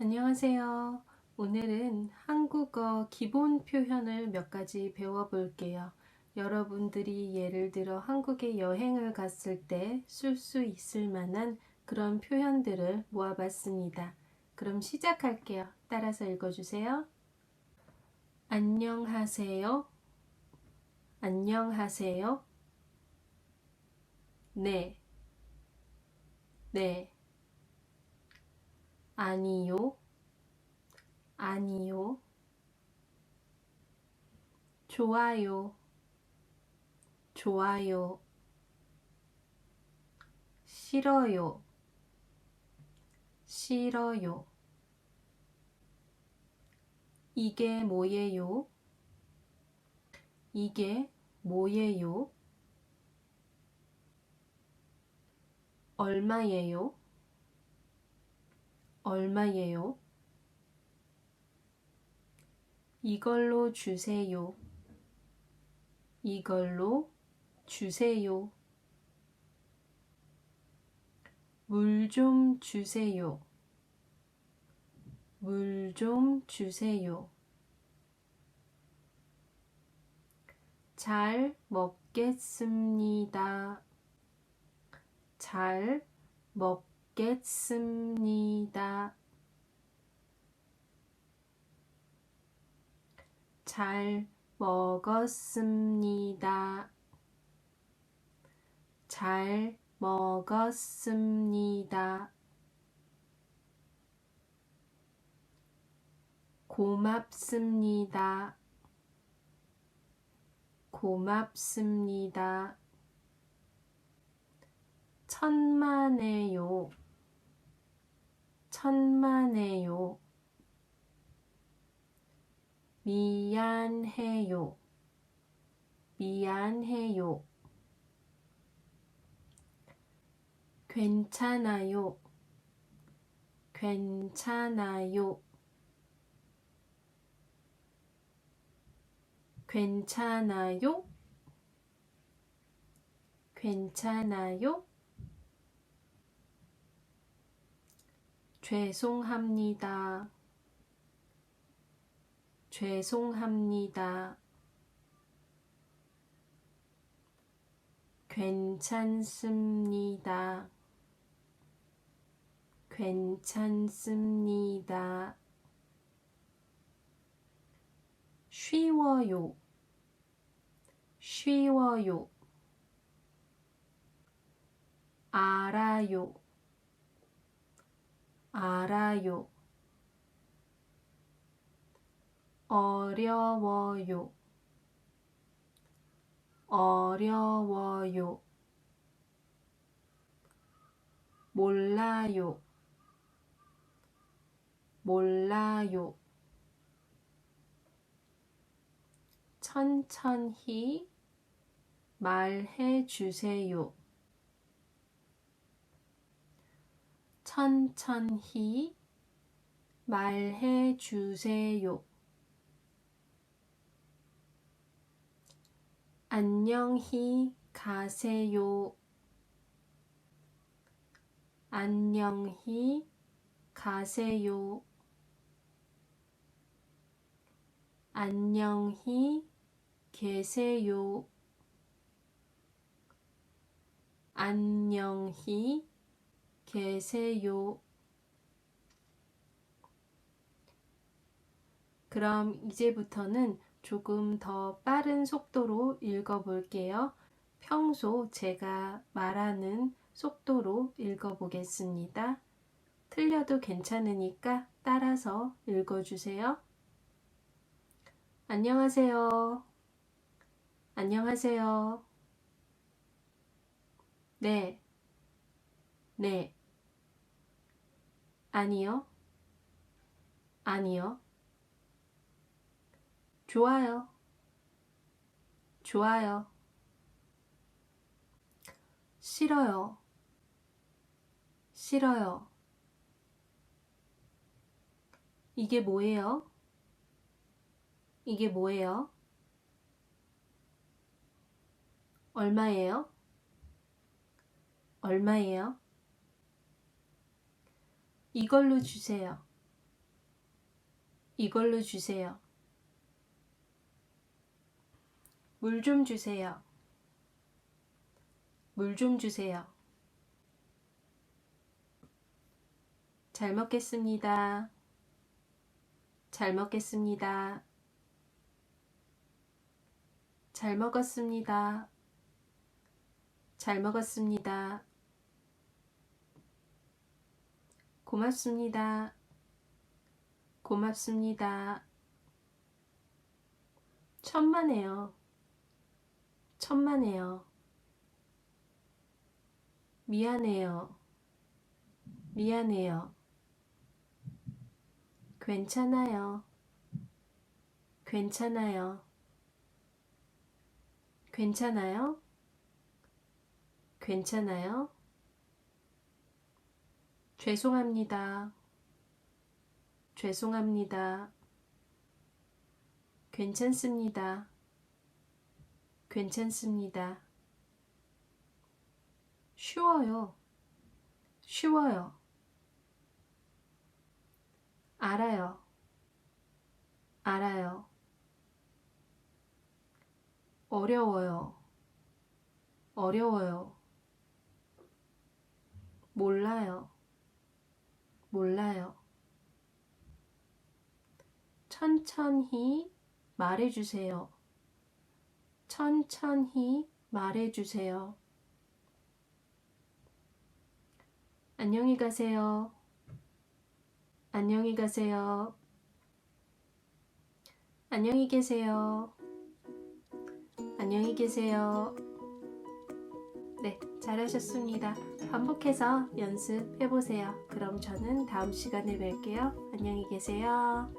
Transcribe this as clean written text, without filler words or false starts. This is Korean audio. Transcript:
안녕하세요. 오늘은 한국어 기본 표현을 몇 가지 배워볼게요. 여러분들이 예를 들어 한국에 여행을 갔을 때 쓸 수 있을 만한 그런 표현들을 모아봤습니다. 그럼 시작할게요. 따라서 읽어주세요. 안녕하세요. 안녕하세요. 네. 네. 아니요. 아니요. 좋아요. 좋아요. 싫어요. 싫어요. 이게 뭐예요? 이게 뭐예요? 얼마예요? 얼마예요? 이걸로 주세요. 이걸로 주세요. 물 좀 주세요. 물 좀 주세요. 잘 먹겠습니다. 잘 먹겠습니다. 잘 먹었습니다. 잘 먹었습니다. 고맙습니다. 고맙습니다. 천만에요. 천만에요. 미안해요. 미안해요. 괜찮아요. 괜찮아요. 괜찮아요. 괜찮아요. 죄송합니다. 죄송합니다. 괜찮습니다. 괜찮습니다. 쉬워요. 쉬워요. 알아요. 알아요. 어려워요. 어려워요. 몰라요. 몰라요. 천천히 말해 주세요. 천천히 말해 주세요. 안녕히 가세요. 안녕히 가세요. 안녕히 계세요. 안녕히 계세요. 그럼 이제부터는 조금 더 빠른 속도로 읽어볼게요. 평소 제가 말하는 속도로 읽어보겠습니다. 틀려도 괜찮으니까 따라서 읽어주세요. 안녕하세요. 안녕하세요. 네. 네. 아니요. 아니요. 좋아요. 좋아요. 싫어요. 싫어요. 이게 뭐예요? 이게 뭐예요? 얼마예요? 얼마예요? 이걸로 주세요. 이걸로 주세요. 물 좀 주세요. 물 좀 주세요. 잘 먹겠습니다. 잘 먹겠습니다. 잘 먹었습니다. 잘 먹었습니다. 고맙습니다. 고맙습니다. 천만에요. 천만에요. 미안해요. 미안해요. 괜찮아요. 괜찮아요. 괜찮아요? 괜찮아요? 죄송합니다. 죄송합니다. 괜찮습니다. 괜찮습니다. 쉬워요. 쉬워요. 알아요. 알아요. 어려워요. 어려워요. 몰라요. 몰라요. 천천히 말해주세요. 천천히 말해주세요. 안녕히 가세요. 안녕히 가세요. 안녕히 계세요. 안녕히 계세요. 네, 잘하셨습니다. 반복해서 연습해보세요. 그럼 저는 다음 시간에 뵐게요. 안녕히 계세요.